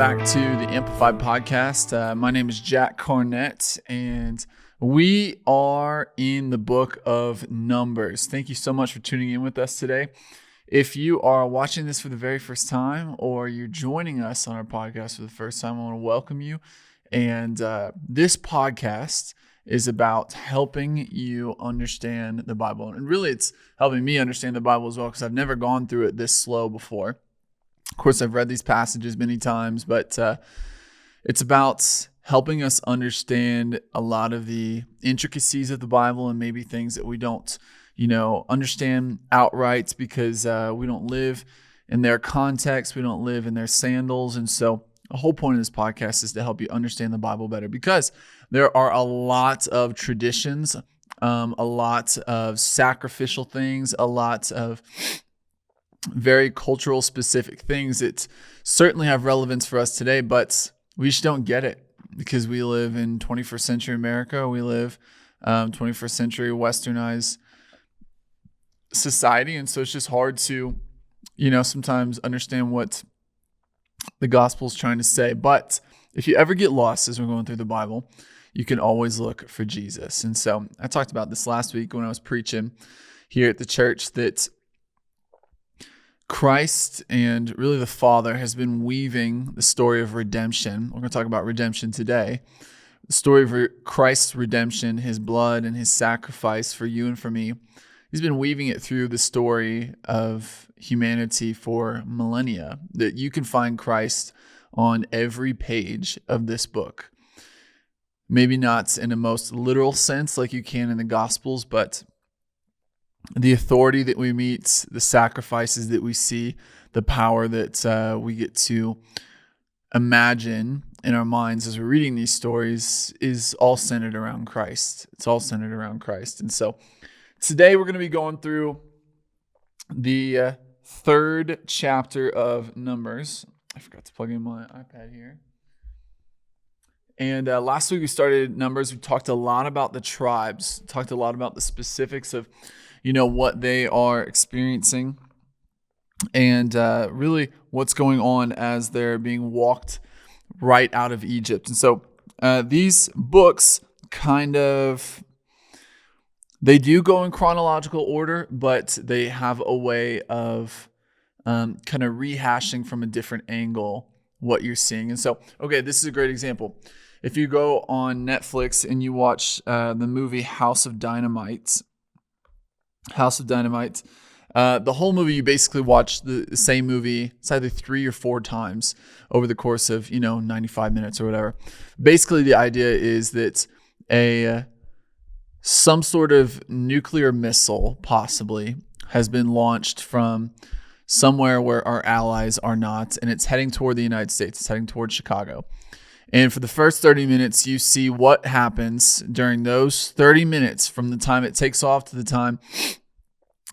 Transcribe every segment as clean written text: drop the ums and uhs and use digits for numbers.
back to the Amplified Podcast. My name is Jac Carnett, and we are in the book of Numbers. Thank you so much for tuning in with us today. If you are watching this for the very first time, or you're joining us on our podcast for the first time, I want to welcome you. And this podcast is about helping you understand the Bible. And really, it's helping me understand the Bible as well, because I've never gone through it this slow before. Of course, I've read these passages many times, but it's about helping us understand a lot of the intricacies of the Bible and maybe things that we don't, understand outright because we don't live in their context. We don't live in their sandals. And so the whole point of this podcast is to help you understand the Bible better, because there are a lot of traditions, a lot of sacrificial things, a lot of very cultural specific things that certainly have relevance for us today, but we just don't get it because we live in 21st century America. We live 21st century westernized society. And so it's just hard to, sometimes understand what the gospel is trying to say. But if you ever get lost as we're going through the Bible, you can always look for Jesus. And so I talked about this last week when I was preaching here at the church, that Christ and really the Father has been weaving the story of redemption. We're going to talk about redemption today. The story of Christ's redemption, his blood and his sacrifice for you and for me. He's been weaving it through the story of humanity for millennia, that you can find Christ on every page of this book. Maybe not in a most literal sense like you can in the Gospels, but the authority that we meet, the sacrifices that we see, the power that we get to imagine in our minds as we're reading these stories is all centered around Christ. It's all centered around Christ. And so today we're going to be going through the third chapter of Numbers. I forgot to plug in my iPad here. And last week we started Numbers. We talked a lot about the tribes, talked a lot about the specifics of what they are experiencing and really what's going on as they're being walked right out of Egypt. And so these books they do go in chronological order, but they have a way of kind of rehashing from a different angle what you're seeing. And so, okay, this is a great example. If you go on Netflix and you watch the movie House of Dynamite, the whole movie, you basically watch the same movie. It's either 3 or 4 times over the course of 95 minutes or whatever. Basically, the idea is that some sort of nuclear missile possibly has been launched from somewhere where our allies are not, and it's heading toward the United States. It's heading toward Chicago. And for the first 30 minutes, you see what happens during those 30 minutes from the time it takes off to the time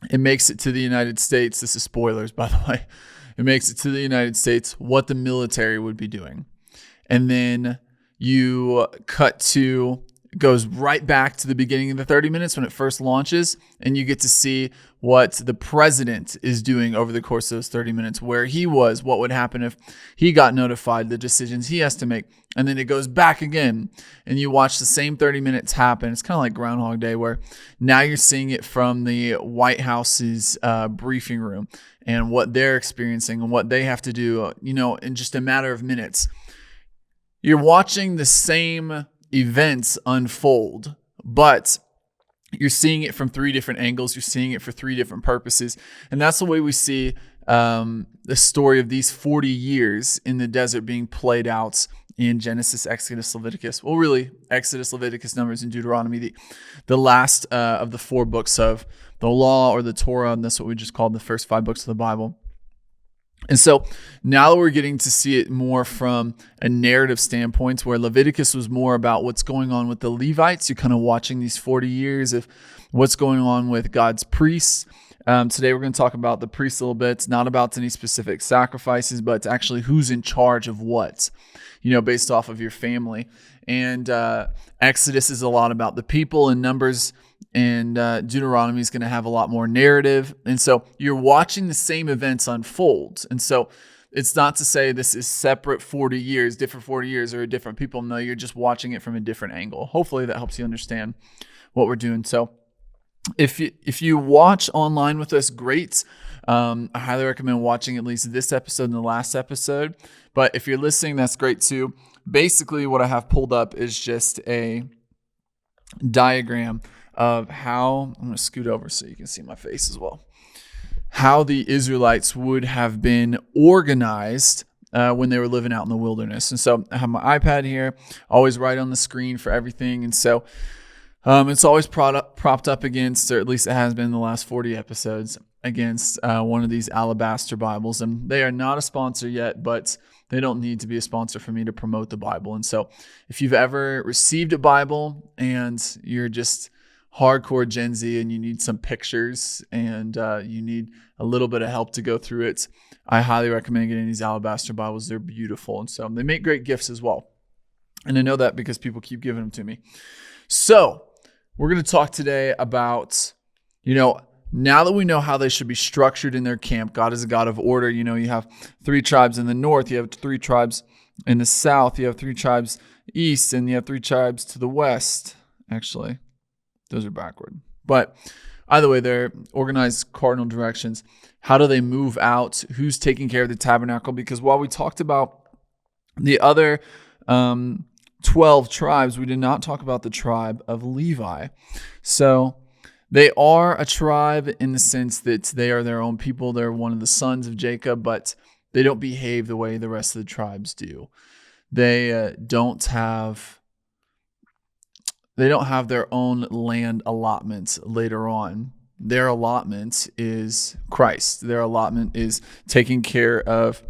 it makes it to the United States. This is spoilers, by the way. It makes it to the United States, what the military would be doing. And then you cut to, goes right back to the beginning of the 30 minutes when it first launches, and you get to see what the president is doing over the course of those 30 minutes, where he was, what would happen if he got notified, the decisions he has to make. And then it goes back again, and you watch the same 30 minutes happen. It's kind of like Groundhog Day, where now you're seeing it from the White House's briefing room and what they're experiencing and what they have to do, in just a matter of minutes. You're watching the same events unfold, but you're seeing it from 3 different angles. You're seeing it for 3 different purposes. And that's the way we see the story of these 40 years in the desert being played out in Genesis, Exodus, Leviticus. Well, really, Exodus, Leviticus, Numbers, and Deuteronomy, the last of the 4 books of the law, or the Torah, and that's what we just called the first 5 books of the Bible. And so now we're getting to see it more from a narrative standpoint, where Leviticus was more about what's going on with the Levites. You're kind of watching these 40 years of what's going on with God's priests. Today we're going to talk about the priests a little bit. It's not about any specific sacrifices, but it's actually who's in charge of what, based off of your family. And Exodus is a lot about the people, and Numbers and Deuteronomy is going to have a lot more narrative. And so you're watching the same events unfold. And so It's not to say this is separate 40 years, different 40 years, or different people. No, you're just watching it from a different angle. Hopefully that helps you understand what we're doing. So if you watch online with us, great. I highly recommend watching at least this episode and the last episode. But if you're listening, that's great too. Basically, what I have pulled up is just a diagram of how, I'm going to scoot over so you can see my face as well, how the Israelites would have been organized when they were living out in the wilderness. And so I have my iPad here, always right on the screen for everything. And so it's always propped up against, or at least it has been in the last 40 episodes, against one of these Alabaster Bibles. And they are not a sponsor yet, but they don't need to be a sponsor for me to promote the Bible. And so if you've ever received a Bible and you're just hardcore Gen Z and you need some pictures and you need a little bit of help to go through it, I highly recommend getting these Alabaster Bibles. They're beautiful. And so they make great gifts as well. And I know that because people keep giving them to me. So we're going to talk today about, now that we know how they should be structured in their camp, God is a God of order. You have 3 tribes in the north, you have 3 tribes in the south, you have 3 tribes east, and you have 3 tribes to the west. Actually, those are backward. But either way, they're organized cardinal directions. How do they move out? Who's taking care of the tabernacle? Because while we talked about the other 12 tribes, we did not talk about the tribe of Levi. So they are a tribe in the sense that they are their own people. They're one of the sons of Jacob, but they don't behave the way the rest of the tribes do. They don't have their own land allotments later on. Their allotment is Christ. Their allotment is taking care of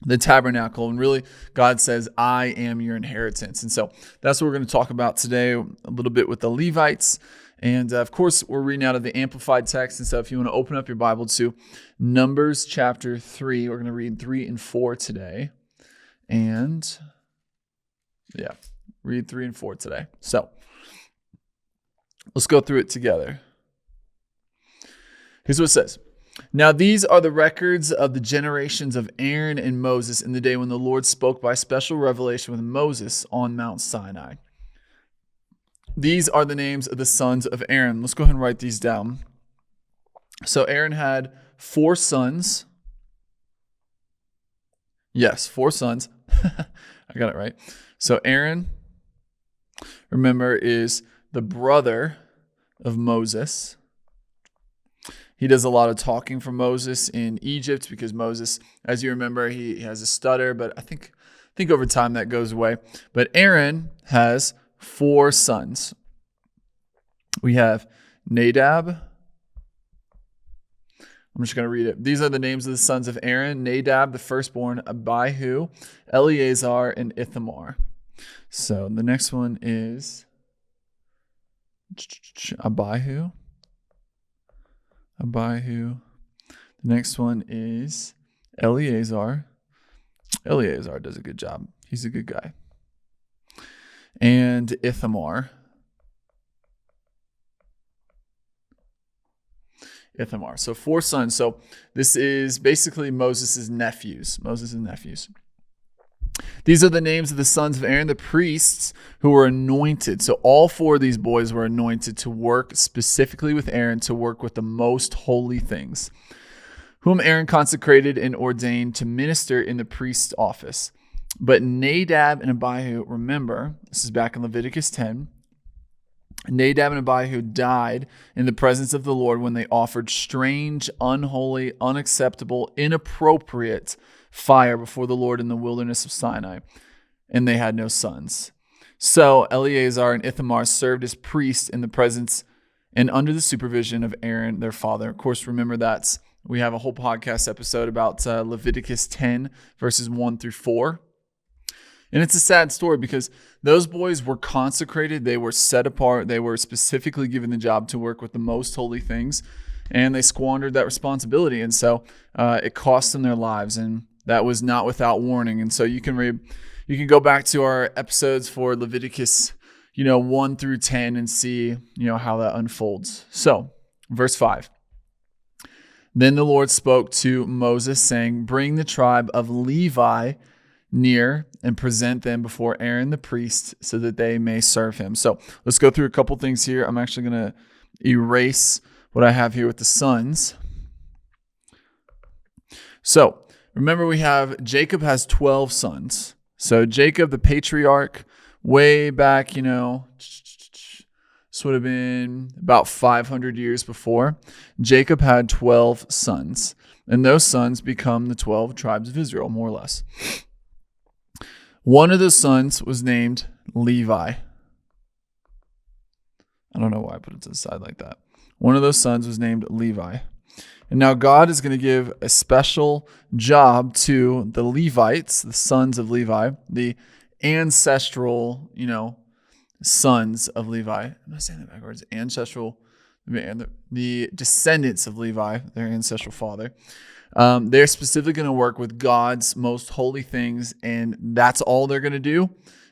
the tabernacle. And really, God says, I am your inheritance. And so that's what we're going to talk about today, a little bit with the Levites. And of course, we're reading out of the Amplified text. And so if you want to open up your Bible to Numbers chapter 3, we're going to read 3 and 4 today. And read 3 and 4 today. So let's go through it together. Here's what it says. Now these are the records of the generations of Aaron and Moses in the day when the Lord spoke by special revelation with Moses on Mount Sinai. These are the names of the sons of Aaron. Let's go ahead and write these down. So Aaron had 4 sons. Yes, 4 sons. I got it right. So Aaron, remember, is the brother of Moses. He does a lot of talking for Moses in Egypt because Moses, as you remember, he has a stutter, but I think over time that goes away. But Aaron has 4 sons. We have Nadab. I'm just going to read it. These are the names of the sons of Aaron: Nadab, the firstborn, Abihu, Eleazar, and Ithamar. So the next one is Abihu. The next one is Eleazar. Eleazar does a good job. He's a good guy. And Ithamar. So 4 sons. So this is basically Moses' nephews. These are the names of the sons of Aaron, the priests who were anointed. So all 4 of these boys were anointed to work specifically with Aaron, to work with the most holy things, whom Aaron consecrated and ordained to minister in the priest's office. But Nadab and Abihu, remember, this is back in Leviticus 10, Nadab and Abihu died in the presence of the Lord when they offered strange, unholy, unacceptable, inappropriate fire before the Lord in the wilderness of Sinai, and they had no sons. So Eleazar and Ithamar served as priests in the presence and under the supervision of Aaron, their father. Of course, remember that we have a whole podcast episode about Leviticus 10, verses 1 through 4. And it's a sad story because those boys were consecrated. They were set apart. They were specifically given the job to work with the most holy things, and they squandered that responsibility. And so it cost them their lives, and that was not without warning. And so you can go back to our episodes for Leviticus, 1 through 10 and see, how that unfolds. So verse 5. Then the Lord spoke to Moses, saying, bring the tribe of Levi near and present them before Aaron the priest so that they may serve him. So let's go through a couple things here. I'm actually going to erase what I have here with the sons. So remember, we have Jacob has 12 sons. So Jacob, the patriarch, way back, this would have been about 500 years before. Jacob had 12 sons, and those sons become the 12 tribes of Israel, more or less. One of those sons was named Levi. I don't know why I put it to the side like that. One of those sons was named Levi. And now God is going to give a special job to the Levites, the sons of Levi, the ancestral, sons of Levi. Am I saying that backwards? Ancestral, the descendants of Levi, their ancestral father. They're specifically going to work with God's most holy things, and that's all they're going to do.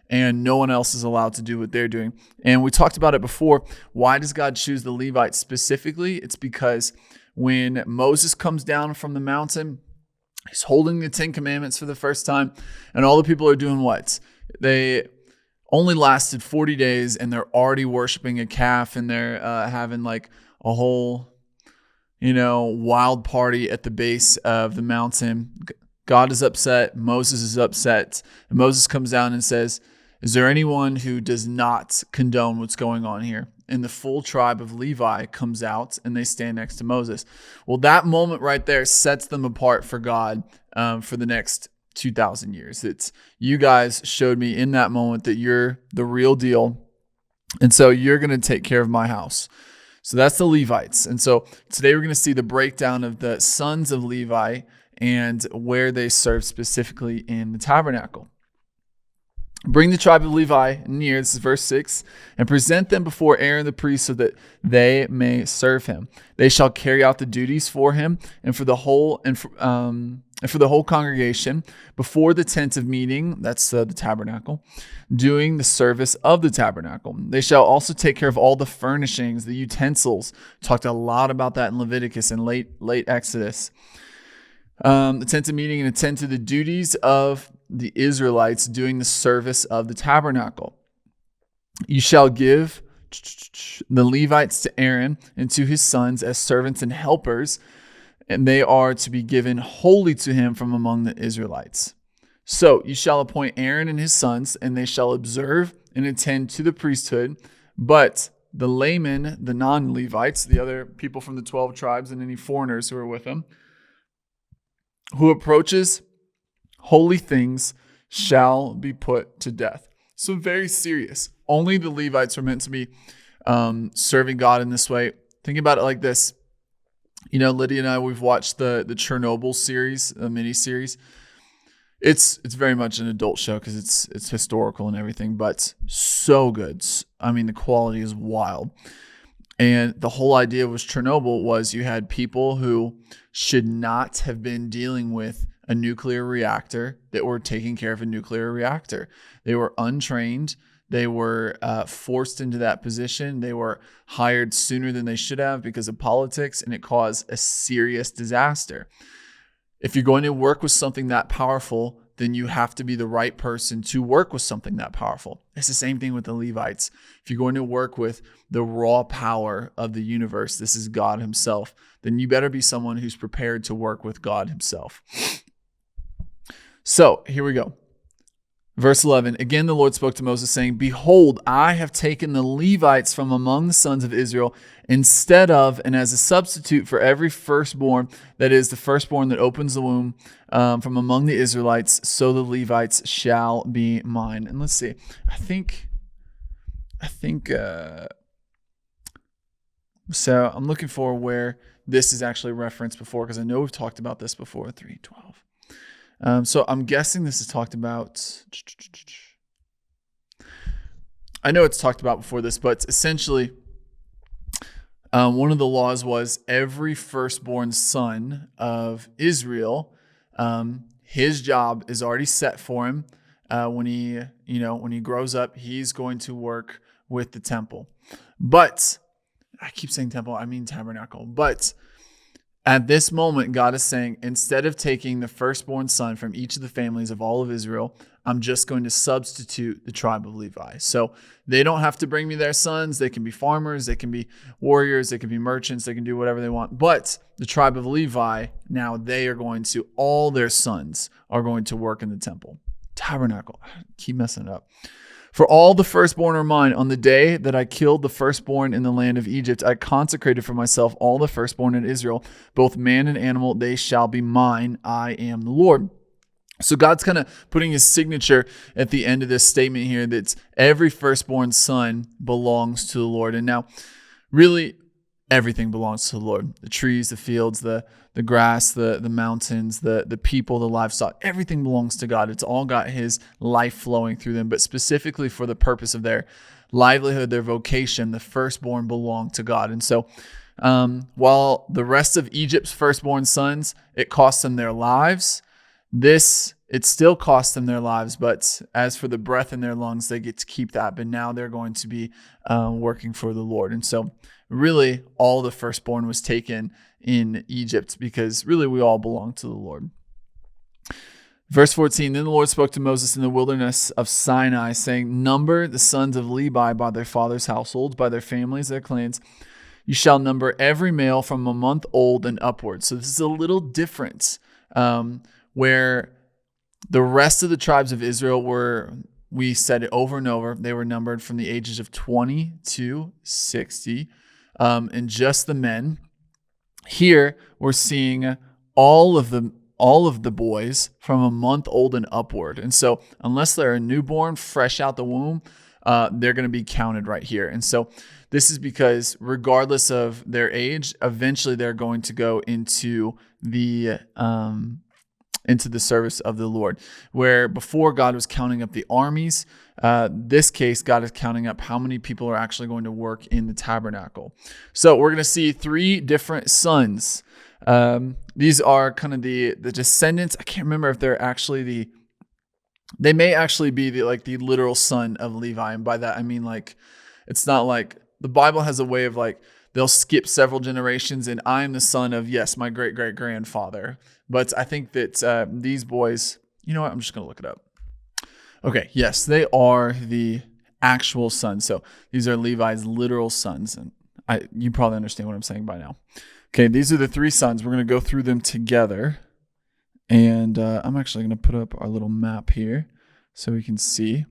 And no one else is allowed to do what they're doing. And we talked about it before. Why does God choose the Levites specifically? It's because when Moses comes down from the mountain, he's holding the 10 Commandments for the first time, and all the people are doing what? They only lasted 40 days, and they're already worshiping a calf, and they're having like a whole, wild party at the base of the mountain. God is upset. Moses is upset. And Moses comes down and says, is there anyone who does not condone what's going on here? And the full tribe of Levi comes out and they stand next to Moses. Well, that moment right there sets them apart for God for the next 2,000 years. It's, you guys showed me in that moment that you're the real deal. And so you're going to take care of my house. So that's the Levites. And so today we're going to see the breakdown of the sons of Levi and where they serve specifically in the tabernacle. Bring the tribe of Levi near, this is verse 6, and present them before Aaron the priest so that they may serve him. They shall carry out the duties for him and for the whole congregation before the tent of meeting, that's the tabernacle, doing the service of the tabernacle. They shall also take care of all the furnishings, the utensils. Talked a lot about that in Leviticus and late Exodus. The tent of meeting and attend to the duties of the Israelites doing the service of the tabernacle. You shall give the Levites to Aaron and to his sons as servants and helpers, and they are to be given wholly to him from among the Israelites. So you shall appoint Aaron and his sons, and they shall observe and attend to the priesthood, but the laymen, the non-Levites, the other people from the 12 tribes and any foreigners who are with them, who approaches holy things shall be put to death. So very serious. Only the Levites were meant to be serving God in this way. Think about it like this. Lydia and I, we've watched the Chernobyl series, a mini series. It's very much an adult show because it's historical and everything, but so good. I mean, the quality is wild. And the whole idea was Chernobyl was you had people who should not have been dealing with a nuclear reactor that were taking care of a nuclear reactor. They were untrained. They were forced into that position. They were hired sooner than they should have because of politics, and it caused a serious disaster. If you're going to work with something that powerful, then you have to be the right person to work with something that powerful. It's the same thing with the Levites. If you're going to work with the raw power of the universe, this is God himself, then you better be someone who's prepared to work with God himself. So here we go. Verse 11, again, the Lord spoke to Moses saying, behold, I have taken the Levites from among the sons of Israel instead of, and as a substitute for every firstborn, that is the firstborn that opens the womb from among the Israelites, so the Levites shall be mine. And let's see, I think, so I'm looking for where this is actually referenced before, because I know we've talked about this before, 3:12. So I'm guessing this is talked about. I know it's talked about before this, but essentially, one of the laws was every firstborn son of Israel, his job is already set for him. When he grows up, he's going to work with the temple. But I keep saying temple, I mean tabernacle. But At this moment, God is saying, instead of taking the firstborn son from each of the families of all of Israel, I'm just going to substitute the tribe of Levi. So they don't have to bring me their sons. They can be farmers. They can be warriors. They can be merchants. They can do whatever they want. But the tribe of Levi, now they are going to, all their sons are going to work in the temple. Tabernacle. I keep messing it up. For all the firstborn are mine. On the day that I killed the firstborn in the land of Egypt, I consecrated for myself all the firstborn in Israel, both man and animal. They shall be mine. I am the Lord. So God's kind of putting his signature at the end of this statement here that every firstborn son belongs to the Lord. And now, really, everything belongs to the Lord. The trees, the fields, the grass, the mountains, the people, the livestock, everything belongs to God. It's all got his life flowing through them. But specifically for the purpose of their livelihood, their vocation, the firstborn belong to God. And so while the rest of Egypt's firstborn sons, it cost them their lives, it still costs them their lives, but as for the breath in their lungs, they get to keep that. But now they're going to be working for the Lord. And so really all the firstborn was taken in Egypt because really we all belong to the Lord. Verse 14, then the Lord spoke to Moses in the wilderness of Sinai, saying, number the sons of Levi by their fathers' households, by their families, their clans. You shall number every male from a month old and upward. So this is a little different where the rest of the tribes of Israel were, we said it over and over, they were numbered from the ages of 20 to 60, and just the men. Here we're seeing all of the boys from a month old and upward. And so unless they're a newborn, fresh out the womb, they're going to be counted right here. And so this is because regardless of their age, eventually they're going to go into the service of the Lord. Where before God was counting up the armies, this case, God is counting up how many people are actually going to work in the tabernacle. So we're going to see three different sons. These are kind of the descendants. I can't remember if they're actually they may actually be the literal son of Levi. And by that, I mean, it's not like the Bible has a way of they'll skip several generations and I'm the son of, yes, my great great grandfather. But I think that these boys, you know what? I'm just going to look it up. Okay. Yes, they are the actual sons. So these are Levi's literal sons. And you probably understand what I'm saying by now. Okay. These are the three sons. We're going to go through them together. And I'm actually going to put up our little map here so we can see.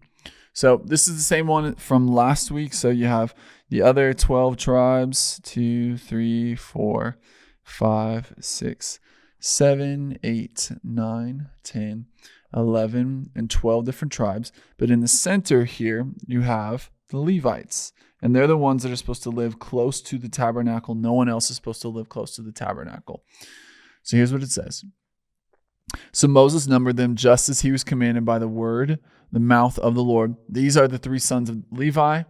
So this is the same one from last week. So you have the other 12 tribes, 2, 3, 4, 5, 6, 7, 8, 9, 10, 11, and 12 different tribes. But in the center here, you have the Levites. And they're the ones that are supposed to live close to the tabernacle. No one else is supposed to live close to the tabernacle. So here's what it says. So Moses numbered them just as he was commanded by the mouth of the Lord. These are the three sons of Levi,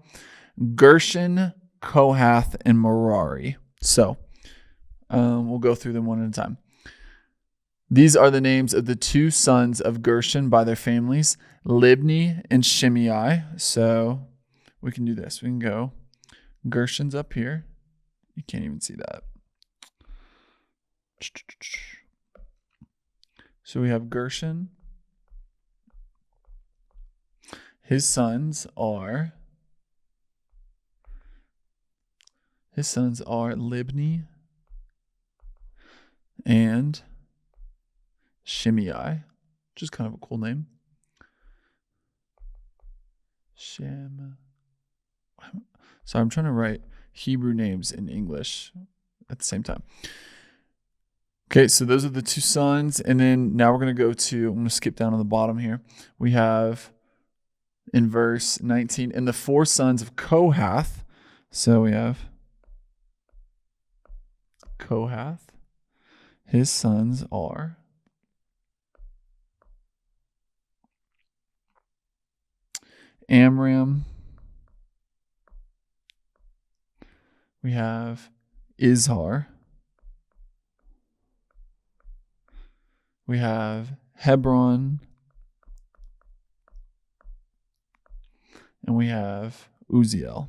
Gershon, Kohath, and Merari. So we'll go through them one at a time. These are the names of the two sons of Gershon by their families, Libni and Shimei. So we can do this. We can go. Gershon's up here. You can't even see that. So we have Gershon. His sons are Libni and Shimei, which is kind of a cool name. So I'm trying to write Hebrew names in English at the same time. Okay, so those are the two sons. And then now we're going to I'm going to skip down on the bottom here. We have in verse 19, and the four sons of Kohath. So we have Kohath. His sons are Amram. We have Izhar. We have Hebron. And we have Uziel.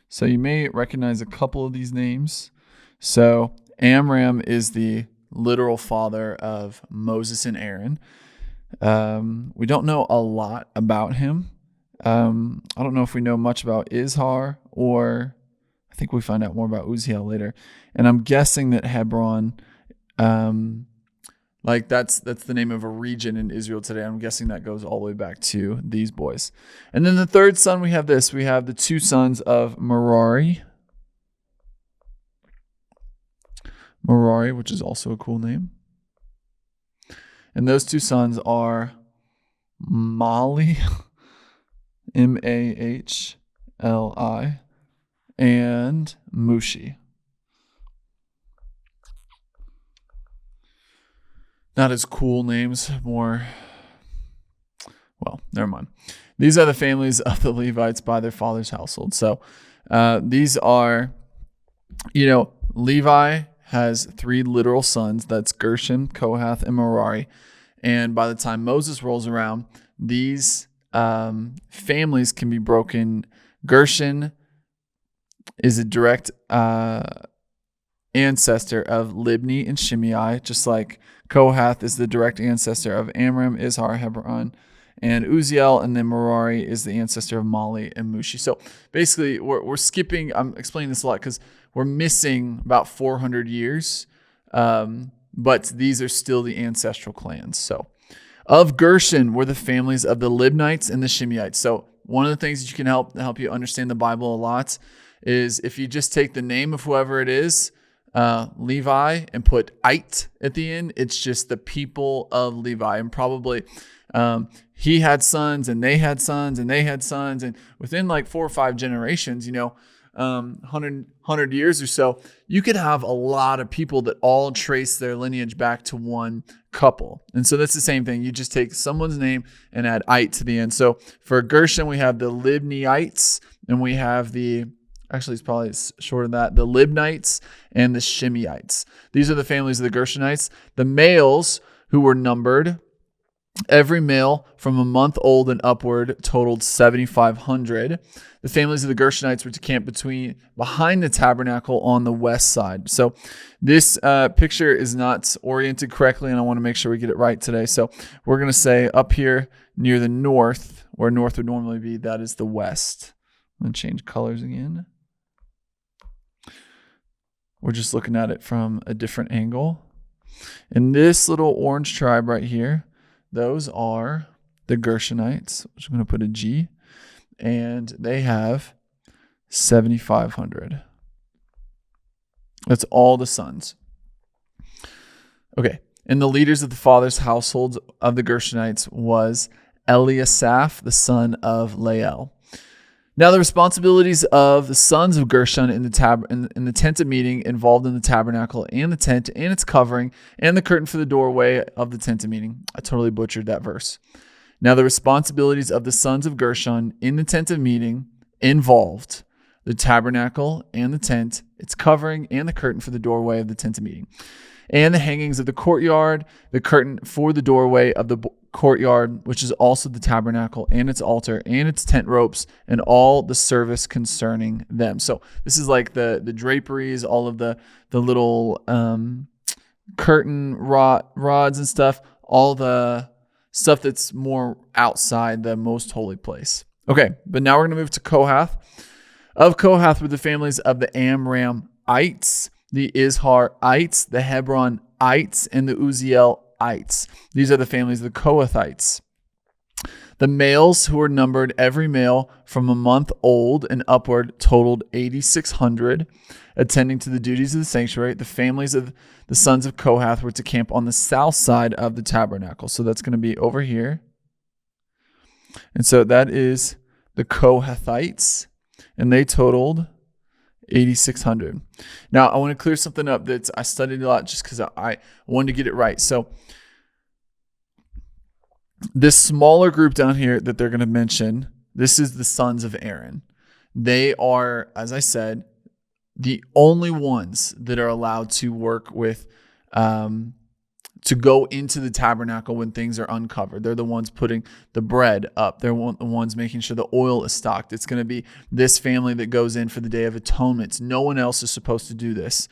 So you may recognize a couple of these names. So Amram is the literal father of Moses and Aaron. We don't know a lot about him. I don't know if we know much about Izhar, or I think we find out more about Uziel later. And I'm guessing that Hebron, that's the name of a region in Israel today. I'm guessing that goes all the way back to these boys. And then the third son, we have the two sons of Merari, which is also a cool name. And those two sons are Mahli, Mahli, and Mushi. Not as cool names, never mind. These are the families of the Levites by their father's household. So these are, Levi has three literal sons. That's Gershon, Kohath, and Merari. And by the time Moses rolls around, these families can be broken. Gershon is a direct ancestor of Libni and Shimei, just like Kohath is the direct ancestor of Amram, Izhar, Hebron, and Uziel, and then Merari is the ancestor of Mahli and Mushi. So basically, we're skipping. I'm explaining this a lot because we're missing about 400 years, but these are still the ancestral clans. So of Gershon were the families of the Libnites and the Shimeites. So one of the things that you can help you understand the Bible a lot is if you just take the name of whoever it is, Levi, and put "ite" at the end, it's just the people of Levi. And probably he had sons, and they had sons, and they had sons, and within like 4 or 5 generations, 100 years or so, you could have a lot of people that all trace their lineage back to one couple. And so that's the same thing. You just take someone's name and add "ite" to the end. So for Gershon, we have the Libniites, and we have it's probably shorter than that, the Libnites and the Shimeites. These are the families of the Gershonites. The males who were numbered, every male from a month old and upward totaled 7,500. The families of the Gershonites were to camp behind the tabernacle on the west side. So this picture is not oriented correctly, and I want to make sure we get it right today. So we're going to say up here near the north, where north would normally be, that is the west. I'm going to change colors again. We're just looking at it from a different angle. And this little orange tribe right here, those are the Gershonites, which I'm going to put a G, and they have 7,500. That's all the sons. Okay, and the leaders of the fathers' households of the Gershonites was Eliasaph, the son of Lael. Now the responsibilities of the sons of Gershon in the tent of meeting involved in the tabernacle and the tent and its covering and the curtain for the doorway of the tent of meeting. I totally butchered that verse. Now the responsibilities of the sons of Gershon in the tent of meeting involved the tabernacle and the tent, its covering, and the curtain for the doorway of the tent of meeting, and the hangings of the courtyard, the curtain for the doorway of the courtyard, which is also the tabernacle, and its altar, and its tent ropes, and all the service concerning them. So this is like the draperies, all of the little curtain rods and stuff, all the stuff that's more outside the most holy place. Okay, but now we're going to move to Kohath. Of Kohath were the families of the Amramites, the Izharites, the Hebronites, and the Uzielites. These are the families of the Kohathites. The males who were numbered, every male from a month old and upward, totaled 8,600, attending to the duties of the sanctuary. The families of the sons of Kohath were to camp on the south side of the tabernacle. So that's going to be over here. And so that is the Kohathites, and they totaled 8,600. Now, I want to clear something up that I studied a lot just because I wanted to get it right. So this smaller group down here that they're going to mention, this is the sons of Aaron. They are, as I said, the only ones that are allowed to work with to go into the tabernacle when things are uncovered. They're the ones putting the bread up. They're the ones making sure the oil is stocked. It's going to be this family that goes in for the Day of Atonement. No one else is supposed to do this.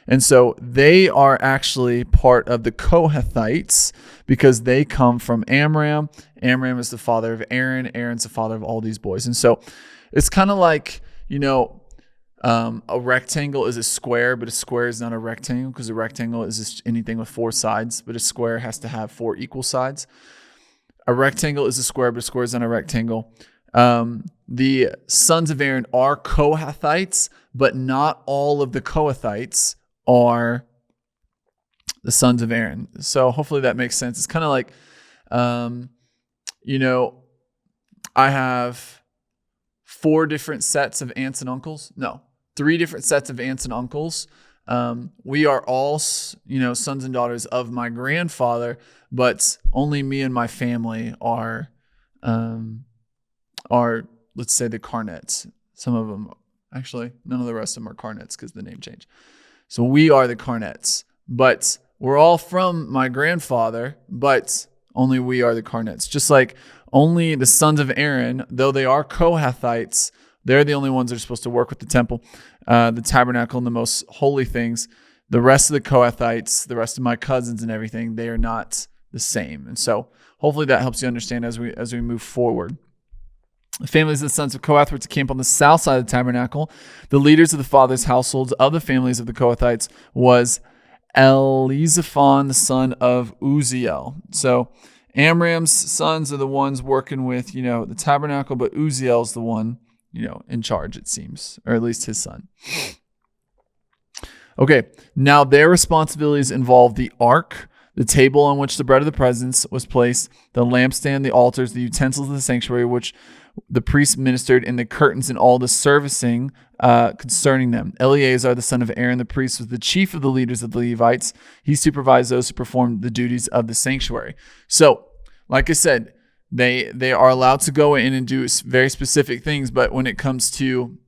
And so they are actually part of the Kohathites because they come from Amram. Amram is the father of Aaron. Aaron's the father of all these boys. And so it's kind of like, a rectangle is a square, but a square is not a rectangle because a rectangle is just anything with 4 sides, but a square has to have 4 equal sides. A rectangle is a square, but a square is not a rectangle. The sons of Aaron are Kohathites, but not all of the Kohathites are the sons of Aaron. So hopefully that makes sense. It's kind of like, I have 4 different sets of aunts and uncles. No, 3 different sets of aunts and uncles. We are all, sons and daughters of my grandfather, but only me and my family are let's say the Carnetts. Some of them, actually, none of the rest of them are Carnetts because the name changed. So we are the Carnetts, but we're all from my grandfather, but only we are the Carnetts. Just like only the sons of Aaron, though they are Kohathites, they're the only ones that are supposed to work with the temple, the tabernacle, and the most holy things. The rest of the Kohathites, the rest of my cousins and everything, they are not the same. And so hopefully that helps you understand as we move forward. The families of the sons of Kohath were to camp on the south side of the tabernacle. The leaders of the fathers' households of the families of the Kohathites was Elizaphon, the son of Uziel. So Amram's sons are the ones working with, the tabernacle, but Uziel's the one, in charge, it seems, or at least his son. Okay, now their responsibilities involve the ark, the table on which the bread of the presence was placed, the lampstand, the altars, the utensils of the sanctuary, which the priests ministered, and the curtains and all the servicing concerning them. Eleazar, the son of Aaron, the priest, was the chief of the leaders of the Levites. He supervised those who performed the duties of the sanctuary. So, like I said, they are allowed to go in and do very specific things, but when it comes to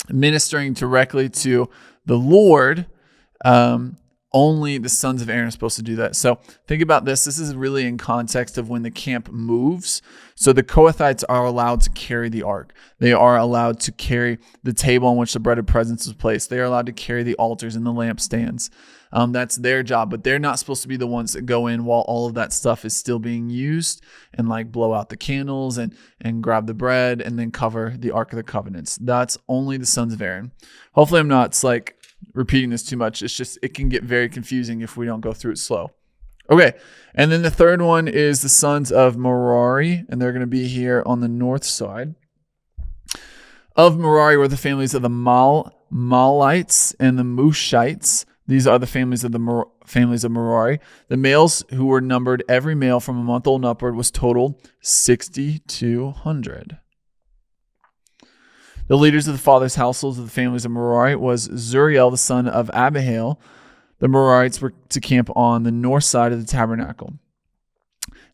ministering directly to the Lord, only the sons of Aaron are supposed to do that. So think about this. This is really in context of when the camp moves. So the Kohathites are allowed to carry the ark. They are allowed to carry the table on which the bread of presence was placed. They are allowed to carry the altars and the lampstands. That's their job, but they're not supposed to be the ones that go in while all of that stuff is still being used and like blow out the candles and grab the bread and then cover the Ark of the Covenants. That's only the sons of Aaron. Hopefully I'm not repeating this too much. It's just, it can get very confusing if we don't go through it slow. Okay. And then the third one is the sons of Merari, and they're going to be here on the north side. Of Merari were the families of the Malites and the Mushites. These are the families of families of Merari. The males who were numbered, every male from a month old and upward, was total 6,200. The leaders of the fathers' households of the families of Merari was Zuriel, the son of Abihail. The Merarites were to camp on the north side of the tabernacle.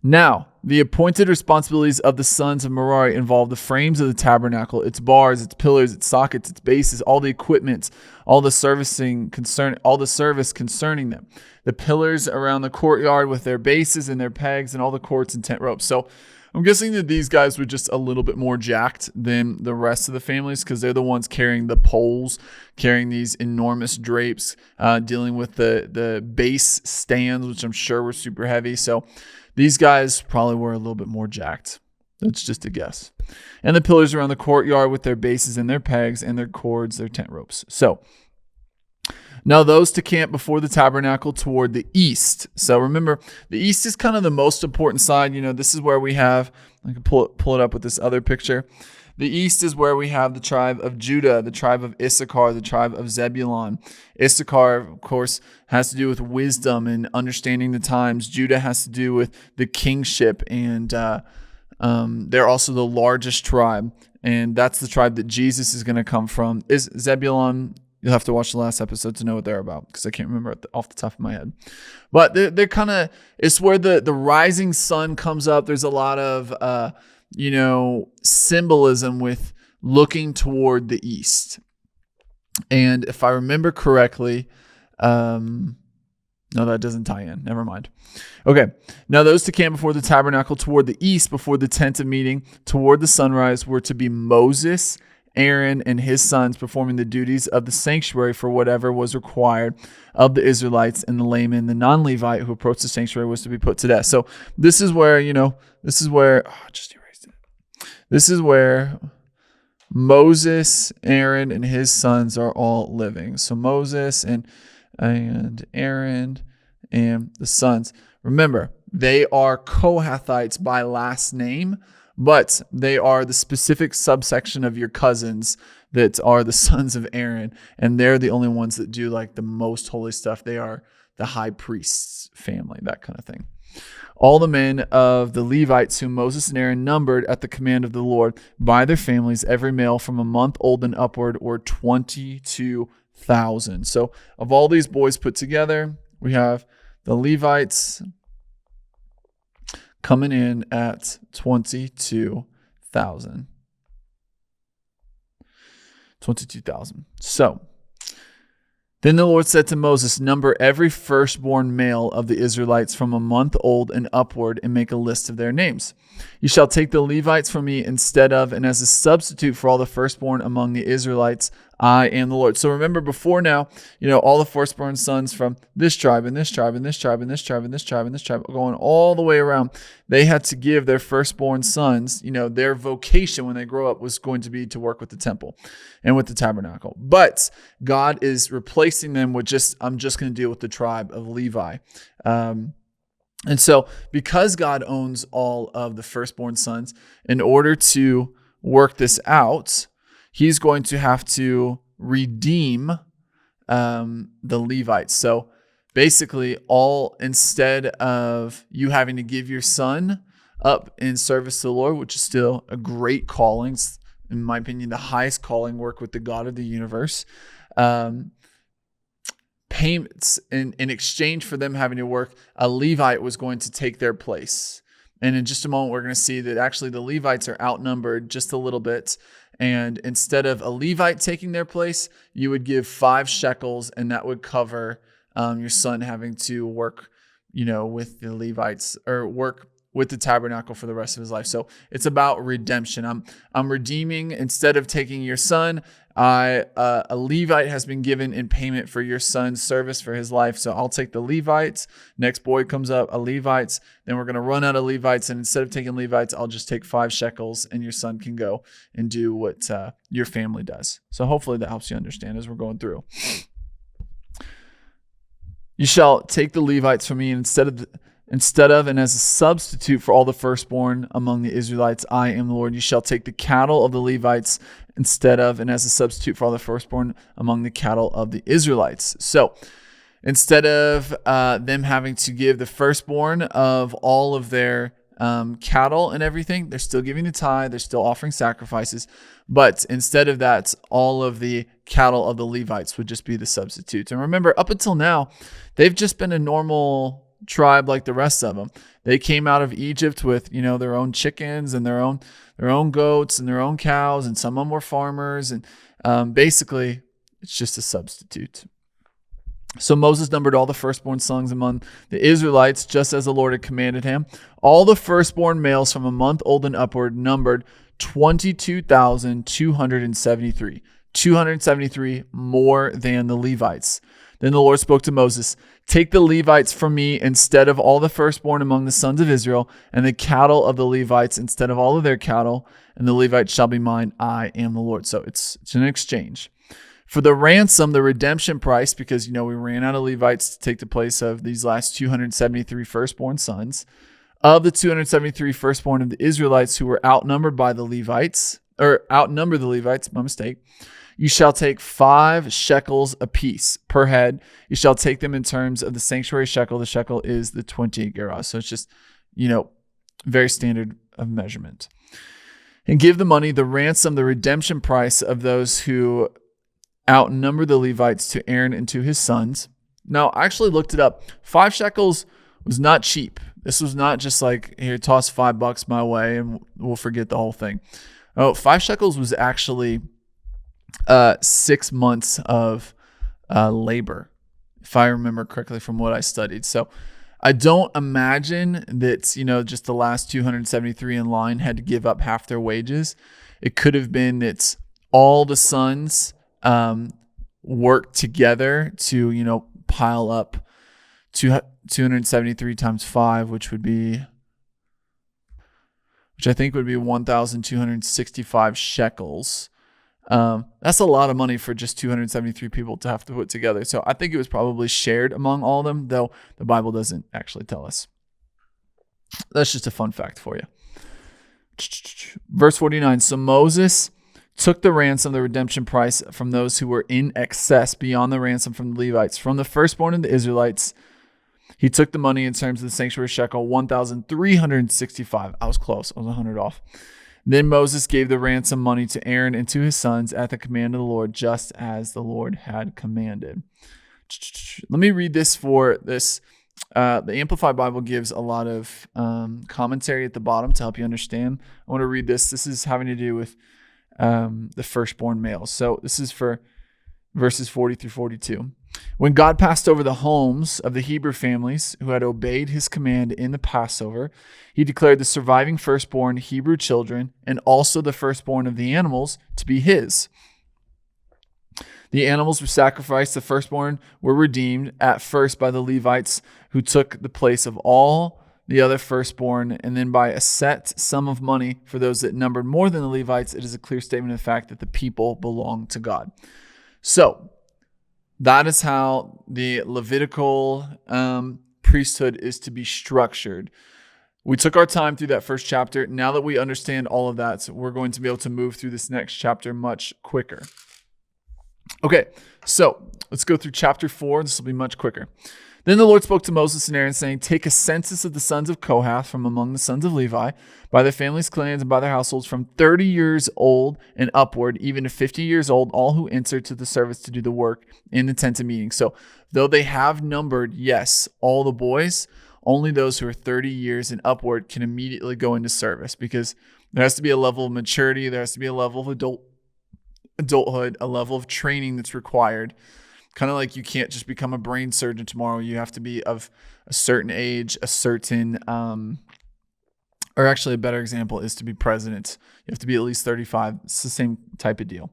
Now, the appointed responsibilities of the sons of Merari involve the frames of the tabernacle, its bars, its pillars, its sockets, its bases, all the equipment, all the service concerning them. The pillars around the courtyard with their bases and their pegs, and all the cords and tent ropes. So I'm guessing that these guys were just a little bit more jacked than the rest of the families because they're the ones carrying the poles, carrying these enormous drapes, dealing with the base stands, which I'm sure were super heavy. So these guys probably were a little bit more jacked. That's just a guess. And the pillars around the courtyard with their bases and their pegs and their cords, their tent ropes. So now those to camp before the tabernacle toward the east. So remember, the east is kind of the most important side. This is where we have, I can pull it up with this other picture. The east is where we have the tribe of Judah, the tribe of Issachar, the tribe of Zebulun. Issachar, of course, has to do with wisdom and understanding the times. Judah has to do with the kingship, and they're also the largest tribe, and that's the tribe that Jesus is going to come from. Is Zebulun? You'll have to watch the last episode to know what they're about because I can't remember off the top of my head. But they're kind of, it's where the rising sun comes up. There's a lot of symbolism with looking toward the east. And if I remember correctly, No, that doesn't tie in. Never mind. Okay. Now those to camp before the tabernacle toward the east, before the tent of meeting, toward the sunrise, were to be Moses, Aaron, and his sons performing the duties of the sanctuary for whatever was required of the Israelites, and the layman, the non-Levite who approached the sanctuary, was to be put to death. So this is where, this is where Moses, Aaron, and his sons are all living. So Moses and Aaron and the sons. Remember, they are Kohathites by last name, but they are the specific subsection of your cousins that are the sons of Aaron, and they're the only ones that do like the most holy stuff. They are the high priest's family, that kind of thing. All the men of the Levites whom Moses and Aaron numbered at the command of the Lord by their families, every male from a month old and upward, were 22,000. So of all these boys put together, we have the Levites coming in at 22,000. 22,000. So then the Lord said to Moses, number every firstborn male of the Israelites from a month old and upward, and make a list of their names. You shall take the Levites from me instead of, and as a substitute for all the firstborn among the Israelites, I am the Lord. So remember before now, all the firstborn sons from this tribe and this tribe and this tribe and this tribe and this tribe and this tribe, going all the way around, they had to give their firstborn sons, their vocation when they grow up was going to be to work with the temple and with the tabernacle. But God is replacing them with I'm just going to deal with the tribe of Levi. And so because God owns all of the firstborn sons, in order to work this out, he's going to have to redeem the Levites. So basically, instead of you having to give your son up in service to the Lord, which is still a great calling, in my opinion, the highest calling, work with the God of the universe, payments in exchange for them having to work, a Levite was going to take their place. And in just a moment, we're going to see that actually the Levites are outnumbered just a little bit. And instead of a Levite taking their place, you would give 5 shekels, and that would cover your son having to work, with the Levites or work with the tabernacle for the rest of his life. So it's about redemption. I'm redeeming. Instead of taking your son, a Levite has been given in payment for your son's service for his life. So I'll take the Levites. Next boy comes up, a Levites. Then we're going to run out of Levites. And instead of taking Levites, I'll just take 5 shekels, and your son can go and do what your family does. So hopefully that helps you understand as we're going through. You shall take the Levites from me instead of and as a substitute for all the firstborn among the Israelites, I am the Lord. You shall take the cattle of the Levites instead of, and as a substitute for all the firstborn among the cattle of the Israelites. So instead of them having to give the firstborn of all of their cattle and everything, they're still giving the tithe, they're still offering sacrifices. But instead of that, all of the cattle of the Levites would just be the substitutes. And remember, up until now, they've just been a normal tribe like the rest of them. They came out of Egypt with, their own chickens and their own goats and their own cows, and some of them were farmers. And basically, it's just a substitute. So Moses numbered all the firstborn sons among the Israelites, just as the Lord had commanded him. All the firstborn males from a month old and upward numbered 22,273. 273 more than the Levites. Then the Lord spoke to Moses, take the Levites from me instead of all the firstborn among the sons of Israel, and the cattle of the Levites instead of all of their cattle, and the Levites shall be mine. I am the Lord. So it's an exchange. For the ransom, the redemption price, because, we ran out of Levites to take the place of these last 273 firstborn sons. Of the 273 firstborn of the Israelites who were outnumbered by the Levites, or outnumber the Levites, my mistake, you shall take 5 shekels apiece per head. You shall take them in terms of the sanctuary shekel. The shekel is the 20 gerahs. So it's just, very standard of measurement. And give the money, the ransom, the redemption price of those who outnumber the Levites to Aaron and to his sons. Now, I actually looked it up. 5 shekels was not cheap. This was not just like, here, toss $5 my way and we'll forget the whole thing. 5 shekels was actually 6 months of labor if I remember correctly from what I studied. So I don't imagine that, just the last 273 in line had to give up half their wages. It could have been that all the sons worked together to, pile up 273 times 5, which I think would be 1,265 shekels. That's a lot of money for just 273 people to have to put together. So I think it was probably shared among all of them, though the Bible doesn't actually tell us. That's just a fun fact for you. Verse 49, so Moses took the ransom, the redemption price, from those who were in excess beyond the ransom from the Levites. From the firstborn of the Israelites, he took the money in terms of the sanctuary shekel, 1,365. I was close. I was 100 off. Then Moses gave the ransom money to Aaron and to his sons at the command of the Lord, just as the Lord had commanded. Let me read this for this. The Amplified Bible gives a lot of commentary at the bottom to help you understand. I want to read this. This is having to do with the firstborn males. So this is for verses 40 through 42. When God passed over the homes of the Hebrew families who had obeyed his command in the Passover, he declared the surviving firstborn Hebrew children and also the firstborn of the animals to be his. The animals were sacrificed. The firstborn were redeemed at first by the Levites, who took the place of all the other firstborn, and then by a set sum of money for those that numbered more than the Levites. It is a clear statement of the fact that the people belong to God. So that is how the Levitical priesthood is to be structured. We took our time through that first chapter. Now that we understand all of that, so we're going to be able to move through this next chapter much quicker. Okay, so let's go through chapter 4. This will be much quicker. Then the Lord spoke to Moses and Aaron, saying, take a census of the sons of Kohath from among the sons of Levi, by their families, clans, and by their households, from 30 years old and upward, even to 50 years old, all who enter to the service to do the work in the tent of meeting. So though they have numbered, yes, all the boys, only those who are 30 years and upward can immediately go into service, because there has to be a level of maturity, there has to be a level of adulthood, a level of training that's required. Kind of like you can't just become a brain surgeon tomorrow. You have to be of a certain age, a certain, or actually a better example is to be president. You have to be at least 35. It's the same type of deal.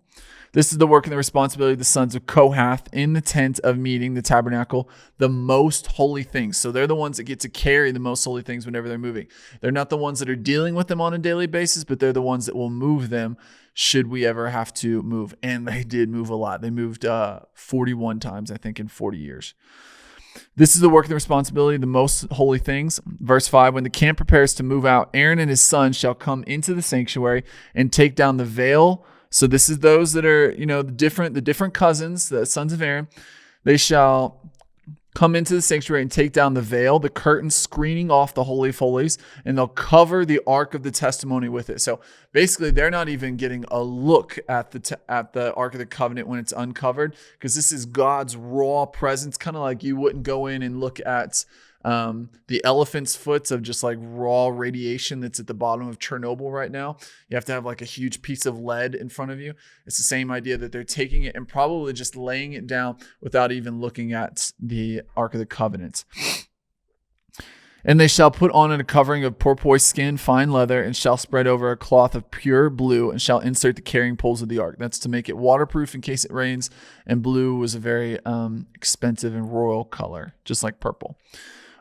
This is the work and the responsibility of the sons of Kohath in the tent of meeting, the tabernacle, the most holy things. So they're the ones that get to carry the most holy things whenever they're moving. They're not the ones that are dealing with them on a daily basis, but they're the ones that will move them should we ever have to move. And they did move a lot. They moved 41 times, I think, in 40 years. This is the work and the responsibility of the most holy things. Verse 5, when the camp prepares to move out, Aaron and his sons shall come into the sanctuary and take down the veil. So this is those that are, the different cousins, the sons of Aaron. They shall come into the sanctuary and take down the veil, the curtain screening off the Holy of Holies, and they'll cover the Ark of the Testimony with it. So basically, they're not even getting a look at the Ark of the Covenant when it's uncovered, because this is God's raw presence, kind of like you wouldn't go in and look at the elephant's foot of just like raw radiation that's at the bottom of Chernobyl right now. You have to have like a huge piece of lead in front of you. It's the same idea that they're taking it and probably just laying it down without even looking at the Ark of the Covenant. And they shall put on it a covering of porpoise skin, fine leather, and shall spread over a cloth of pure blue, and shall insert the carrying poles of the ark. That's to make it waterproof in case it rains. And blue was a very expensive and royal color, just like purple.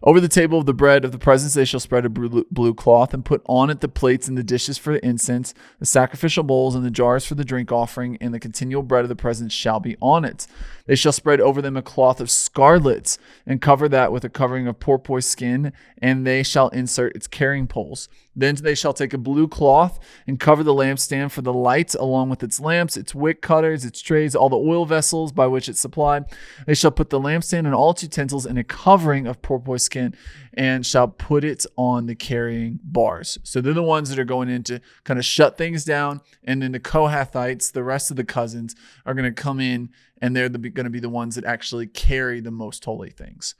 Over the table of the bread of the presence, they shall spread a blue cloth and put on it the plates and the dishes for the incense, the sacrificial bowls and the jars for the drink offering, and the continual bread of the presence shall be on it. They shall spread over them a cloth of scarlet and cover that with a covering of porpoise skin, and they shall insert its carrying poles. Then they shall take a blue cloth and cover the lampstand for the light, along with its lamps, its wick cutters, its trays, all the oil vessels by which it's supplied. They shall put the lampstand and all its utensils in a covering of porpoise skin, and shall put it on the carrying bars. So they're the ones that are going in to kind of shut things down. And then the Kohathites, the rest of the cousins, are going to come in, and they're going to be the ones that actually carry the most holy things.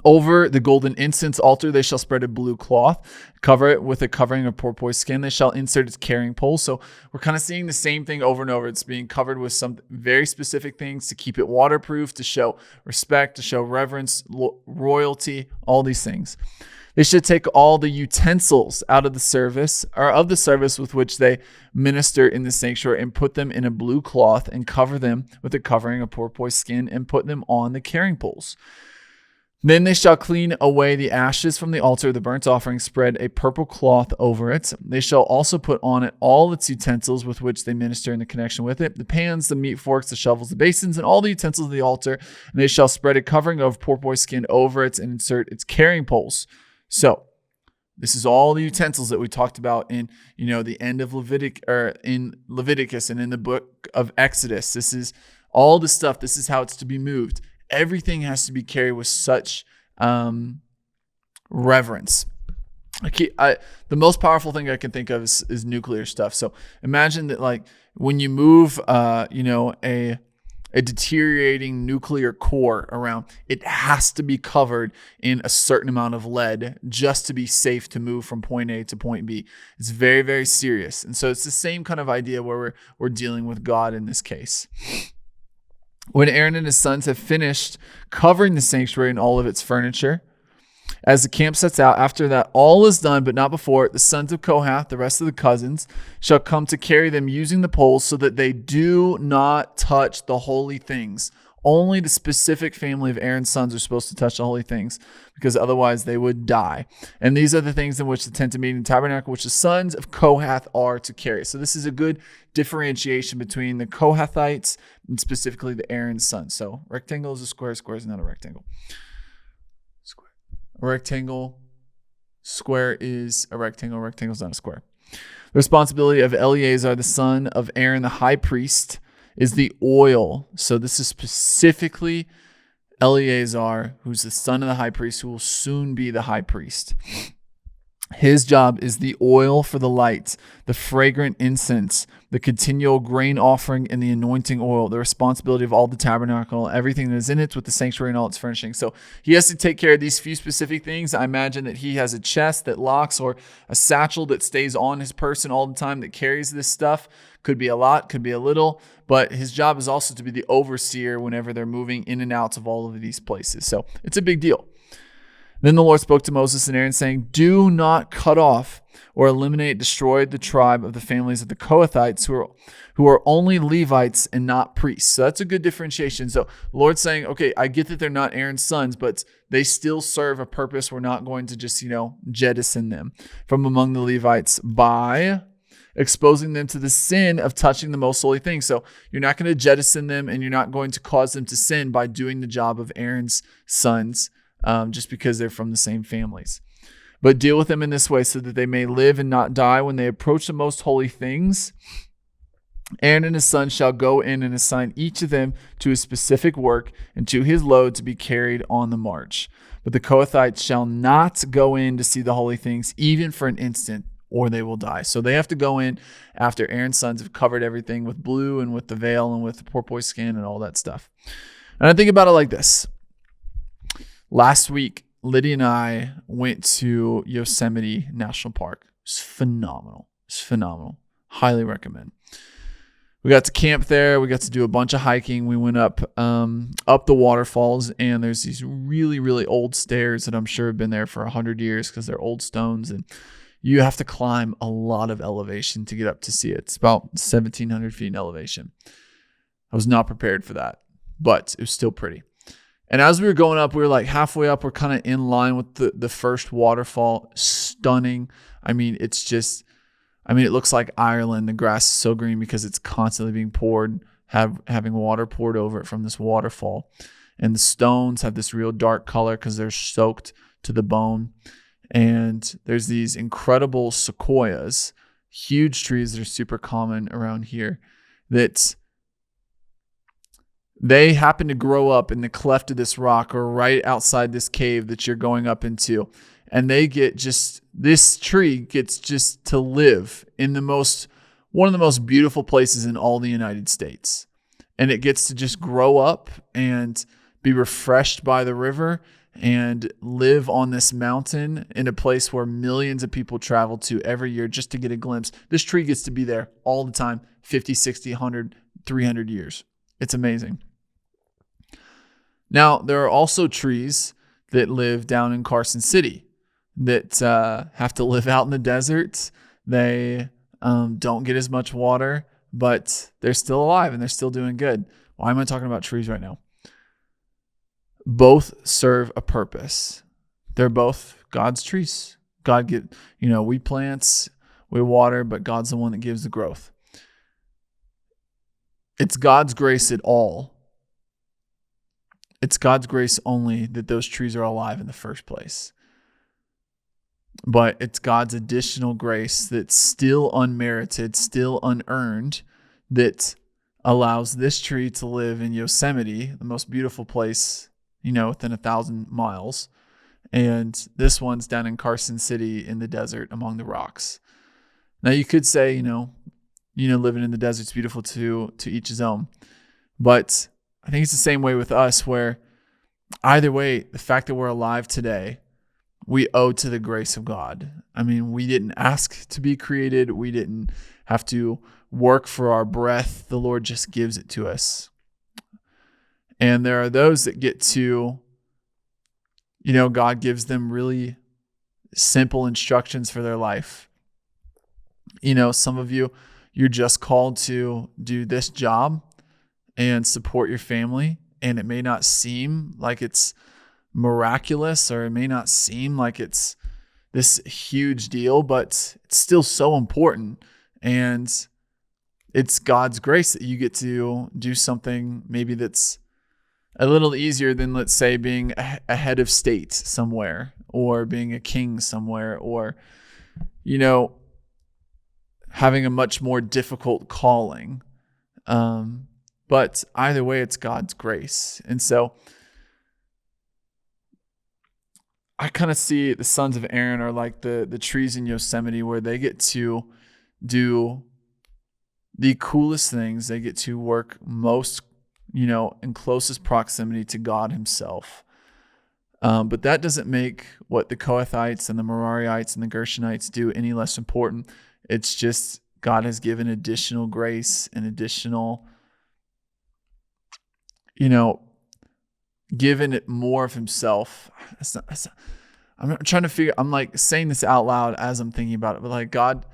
Over the golden incense altar, they shall spread a blue cloth, cover it with a covering of porpoise skin. They shall insert its carrying poles. So we're kind of seeing the same thing over and over. It's being covered with some very specific things to keep it waterproof, to show respect, to show reverence, royalty, all these things. They should take all the utensils out of the service with which they minister in the sanctuary and put them in a blue cloth and cover them with a covering of porpoise skin and put them on the carrying poles. Then they shall clean away the ashes from the altar of the burnt offering, spread a purple cloth over it. They shall also put on it all its utensils with which they minister in the connection with it, the pans, the meat forks, the shovels, the basins, and all the utensils of the altar. And they shall spread a covering of porpoise skin over it and insert its carrying poles. So this is all the utensils that we talked about in, the end of Leviticus and in the book of Exodus. This is all the stuff. This is how it's to be moved. Everything has to be carried with such reverence. The most powerful thing I can think of is nuclear stuff. So imagine that, like, when you move, a deteriorating nuclear core around, it has to be covered in a certain amount of lead just to be safe to move from point A to point B. It's very, very serious. And so it's the same kind of idea where we're dealing with God in this case. When Aaron and his sons have finished covering the sanctuary and all of its furniture, as the camp sets out, after that all is done, but not before, the sons of Kohath, the rest of the cousins, shall come to carry them using the poles so that they do not touch the holy things. Only the specific family of Aaron's sons are supposed to touch the holy things, because otherwise they would die. And these are the things in which the tent of meeting and tabernacle, which the sons of Kohath are to carry. So this is a good differentiation between the Kohathites and specifically the Aaron's sons. So rectangle is a square, square is not a rectangle. A rectangle, square is a rectangle, rectangle is not a square. The responsibility of Eleazar, the son of Aaron, the high priest, is the oil. So this is specifically Eleazar, who's the son of the high priest, who will soon be the high priest. His job is the oil for the lights, the fragrant incense, the continual grain offering, and the anointing oil, the responsibility of all the tabernacle, everything that is in it with the sanctuary and all its furnishing. So he has to take care of these few specific things. I imagine that he has a chest that locks or a satchel that stays on his person all the time that carries this stuff. Could be a lot, could be a little, but his job is also to be the overseer whenever they're moving in and out of all of these places. So it's a big deal. Then the Lord spoke to Moses and Aaron, saying, do not cut off or eliminate, destroy the tribe of the families of the Kohathites who are only Levites and not priests. So that's a good differentiation. So the Lord's saying, okay, I get that they're not Aaron's sons, but they still serve a purpose. We're not going to just, jettison them from among the Levites by exposing them to the sin of touching the most holy thing. So you're not going to jettison them, and you're not going to cause them to sin by doing the job of Aaron's sons, just because they're from the same families. But deal with them in this way so that they may live and not die when they approach the most holy things. Aaron and his sons shall go in and assign each of them to his specific work and to his load to be carried on the march. But the Kohathites shall not go in to see the holy things, even for an instant, or they will die. So they have to go in after Aaron's sons have covered everything with blue and with the veil and with the porpoise skin and all that stuff. And I think about it like this. Last week, Lydia and I went to Yosemite National Park. It's phenomenal. It's phenomenal. Highly recommend. We got to camp there. We got to do a bunch of hiking. We went up the waterfalls, and there's these really, really old stairs that I'm sure have been there for 100 years because they're old stones, and you have to climb a lot of elevation to get up to see it. It's about 1,700 feet in elevation. I was not prepared for that, but it was still pretty. And as we were going up, we were like halfway up. We're kind of in line with the first waterfall. Stunning. It looks like Ireland. The grass is so green because it's constantly being poured, having water poured over it from this waterfall. And the stones have this real dark color because they're soaked to the bone. And there's these incredible sequoias, huge trees that are super common around here, that they happen to grow up in the cleft of this rock or right outside this cave that you're going up into. And this tree gets just to live in one of the most beautiful places in all the United States. And it gets to just grow up and be refreshed by the river and live on this mountain in a place where millions of people travel to every year just to get a glimpse. This tree gets to be there all the time, 50, 60, 100, 300 years. It's amazing. Now, there are also trees that live down in Carson City that have to live out in the desert. They don't get as much water, but they're still alive and they're still doing good. Why am I talking about trees right now? Both serve a purpose. They're both God's trees. We plant, we water, but God's the one that gives the growth. It's God's grace at all. It's God's grace only that those trees are alive in the first place. But it's God's additional grace that's still unmerited, still unearned, that allows this tree to live in Yosemite, the most beautiful place, within 1,000 miles. And this one's down in Carson City in the desert among the rocks. Now you could say, living in the desert's beautiful to each his own. But I think it's the same way with us, where either way, the fact that we're alive today, we owe to the grace of God. I mean, we didn't ask to be created. We didn't have to work for our breath. The Lord just gives it to us. And there are those that get to, God gives them really simple instructions for their life. Some of you, you're just called to do this job and support your family. And it may not seem like it's miraculous, or it may not seem like it's this huge deal, but it's still so important. And it's God's grace that you get to do something maybe that's a little easier than, let's say, being a head of state somewhere, or being a king somewhere, or, having a much more difficult calling. But either way, it's God's grace. And so I kind of see the sons of Aaron are like the trees in Yosemite, where they get to do the coolest things. They get to work most, in closest proximity to God himself. But that doesn't make what the Kohathites and the Merariites and the Gershonites do any less important. It's just God has given additional grace and additional, given it more of himself. I'm trying to figure, I'm like saying this out loud as I'm thinking about it, but like God,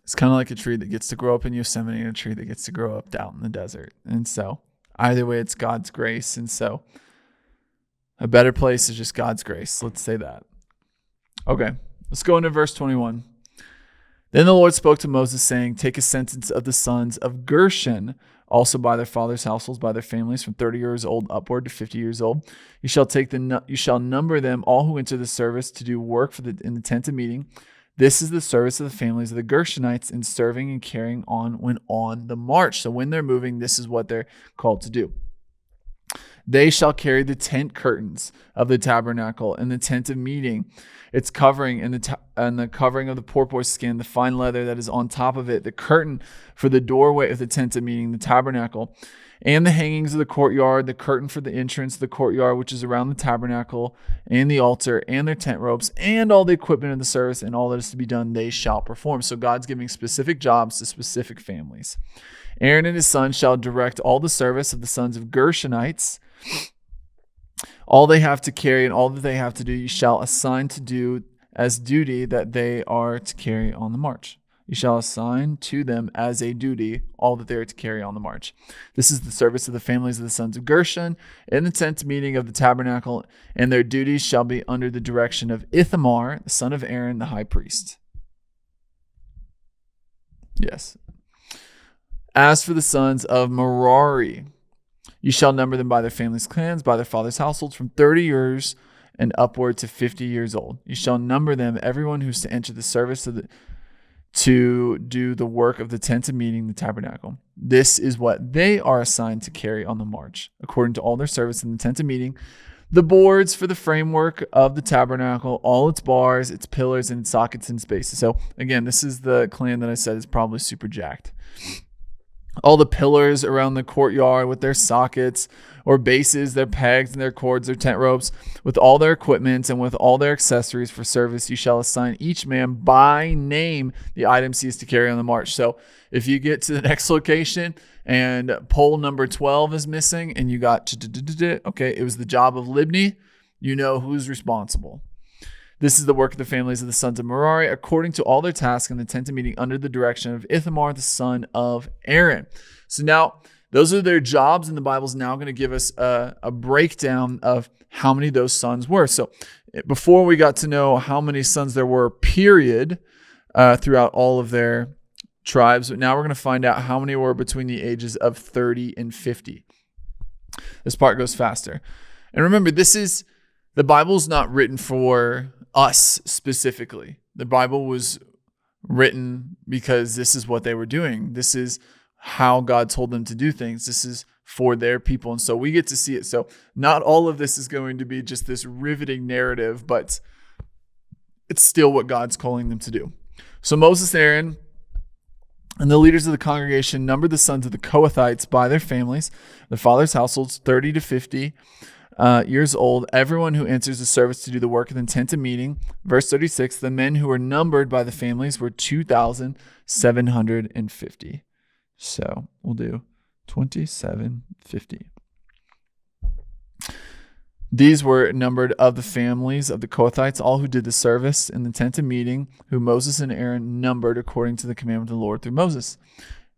it's kind of like a tree that gets to grow up in Yosemite and a tree that gets to grow up down in the desert. And so either way, it's God's grace. And so a better place is just God's grace. Let's say that. Okay, let's go into verse 21. Then the Lord spoke to Moses, saying, take a census of the sons of Gershon, also by their fathers' households, by their families, from 30 years old upward to 50 years old. You shall number them, all who enter the service to do work in the tent of meeting. This is the service of the families of the Gershonites in serving and carrying on when on the march. So when they're moving, this is what they're called to do. They shall carry the tent curtains of the tabernacle and the tent of meeting, its covering and the covering of the porpoise skin, the fine leather that is on top of it, the curtain for the doorway of the tent of meeting, the tabernacle, and the hangings of the courtyard, the curtain for the entrance of the courtyard, which is around the tabernacle, and the altar, and their tent ropes, and all the equipment of the service, and all that is to be done, they shall perform. So God's giving specific jobs to specific families. Aaron and his sons shall direct all the service of the sons of Gershonites. All they have to carry and all that they have to do, you shall assign to do as duty that they are to carry on the march. You shall assign to them as a duty all that they are to carry on the march. This is the service of the families of the sons of Gershon in the tent meeting of the tabernacle, and their duties shall be under the direction of Ithamar, the son of Aaron, the high priest. Yes. As for the sons of Merari, you shall number them by their families' clans, by their fathers' households, from 30 years and upward to 50 years old. You shall number them, everyone who's to enter the service to do the work of the tent of meeting, the tabernacle. This is what they are assigned to carry on the march, according to all their service in the tent of meeting, the boards for the framework of the tabernacle, all its bars, its pillars, and its sockets and spaces. So again, this is the clan that I said is probably super jacked. all the pillars around the courtyard with their sockets or bases, their pegs and their cords, their tent ropes, with all their equipment and with all their accessories for service, you shall assign each man by name the items he is to carry on the march. So if you get to the next location and pole number 12 is missing and you got, okay, it was the job of Libni, you know who's responsible. This is the work of the families of the sons of Merari, according to all their tasks in the tent of meeting under the direction of Ithamar, the son of Aaron. So now those are their jobs, and the Bible's now going to give us a breakdown of how many those sons were. So before we got to know how many sons there were, period, throughout all of their tribes, but now we're going to find out how many were between the ages of 30 and 50. This part goes faster. And remember, the Bible's not written for us specifically. The Bible was written because this is what they were doing. This is how God told them to do things. This is for their people. And so we get to see it. So not all of this is going to be just this riveting narrative, but it's still what God's calling them to do. So Moses, Aaron, and the leaders of the congregation numbered the sons of the Kohathites by their families, their fathers' households, 30 to 50 years old, everyone who enters the service to do the work of the tent of meeting. Verse 36, the men who were numbered by the families were 2,750. So we'll do 2,750. These were numbered of the families of the Kohathites, all who did the service in the tent of meeting, who Moses and Aaron numbered according to the commandment of the Lord through Moses.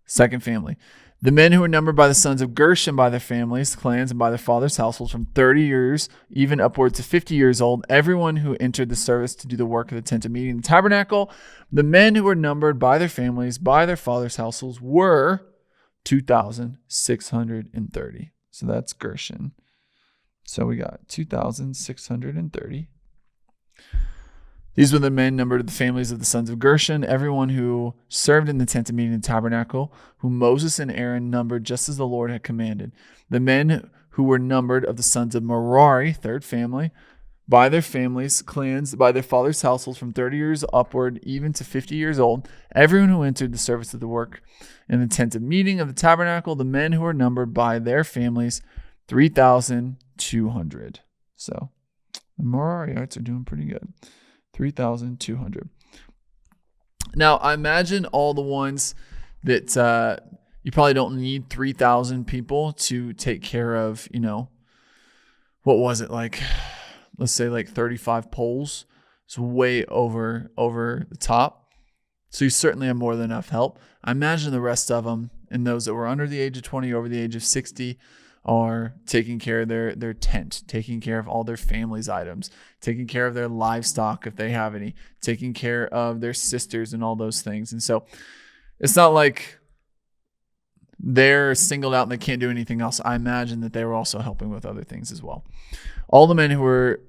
Second family. The men who were numbered by the sons of Gershon by their families, clans, and by their fathers' households from 30 years, even upwards to 50 years old, everyone who entered the service to do the work of the tent of meeting, the tabernacle. The men who were numbered by their families, by their fathers' households, were 2,630. So that's Gershon. So we got 2,630. These were the men numbered of the families of the sons of Gershon, everyone who served in the tent of meeting and tabernacle, whom Moses and Aaron numbered just as the Lord had commanded. The men who were numbered of the sons of Merari, third family, by their families, clans, by their fathers' households from 30 years upward, even to 50 years old, everyone who entered the service of the work in the tent of meeting of the tabernacle, the men who were numbered by their families, 3,200. So the Merarites are doing pretty good. 3,200. Now, I imagine all the ones that you probably don't need 3,000 people to take care of, what was it, like, let's say like 35 poles. It's way over the top. So you certainly have more than enough help. I imagine the rest of them, and those that were under the age of 20, over the age of 60, are taking care of their tent, taking care of all their family's items, taking care of their livestock if they have any, taking care of their sisters and all those things. And so it's not like they're singled out and they can't do anything else. I imagine that they were also helping with other things as well. All the men who were,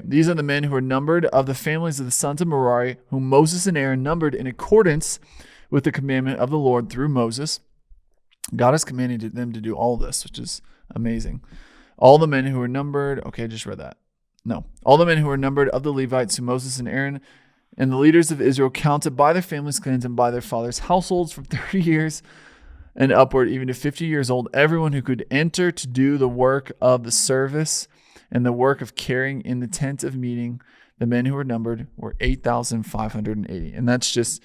these are the men who were numbered of the families of the sons of Merari, whom Moses and Aaron numbered in accordance with the commandment of the Lord through Moses. God has commanded them to do all this, which is amazing. All the men who were numbered, I just read that. No. All the men who were numbered of the Levites who Moses and Aaron and the leaders of Israel counted by their families, clans, and by their fathers' households from 30 years and upward, even to 50 years old, everyone who could enter to do the work of the service and the work of carrying in the tent of meeting, the men who were numbered were 8,580. And that's just,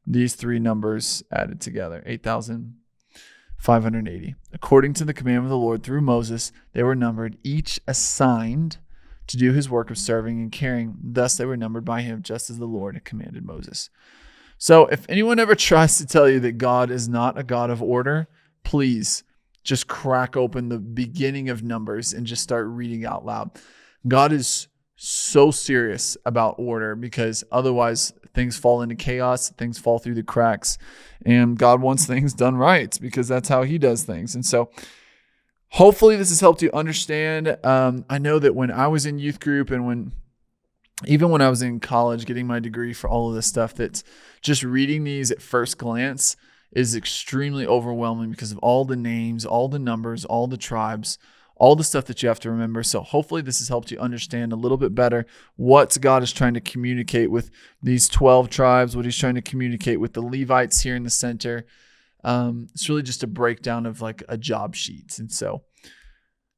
these three numbers added together, 8,580. According to the commandment of the Lord through Moses, they were numbered, each assigned to do his work of serving and carrying. Thus they were numbered by him, just as the Lord had commanded Moses. So if anyone ever tries to tell you that God is not a God of order, please just crack open the beginning of Numbers and just start reading out loud. God is so serious about order, because otherwise things fall into chaos, things fall through the cracks, and God wants things done right because that's how he does things. And so hopefully this has helped you understand. I know that when I was in youth group and even when I was in college getting my degree for all of this stuff, that just reading these at first glance is extremely overwhelming because of all the names, all the numbers, all the tribes, all the stuff that you have to remember. So hopefully this has helped you understand a little bit better what God is trying to communicate with these 12 tribes, what he's trying to communicate with the Levites here in the center. It's really just a breakdown of like a job sheet. And so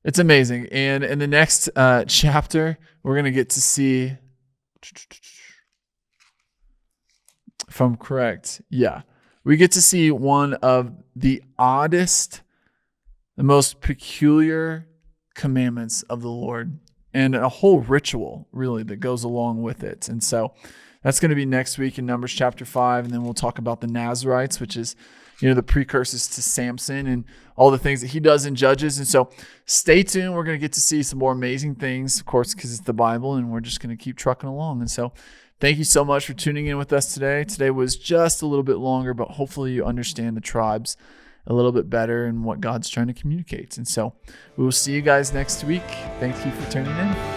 it's amazing. And in the next chapter, we're going to get to see, if I'm correct, we get to see one of the oddest, the most peculiar commandments of the Lord, and a whole ritual really that goes along with it. And so that's going to be next week in Numbers chapter 5. And then we'll talk about the Nazarites, which is, the precursors to Samson and all the things that he does in Judges. And so stay tuned. We're going to get to see some more amazing things, of course, because it's the Bible, and we're just going to keep trucking along. And so thank you so much for tuning in with us today. Today was just a little bit longer, but hopefully you understand the tribes a little bit better and what God's trying to communicate. And so we will see you guys next week. Thank you for tuning in.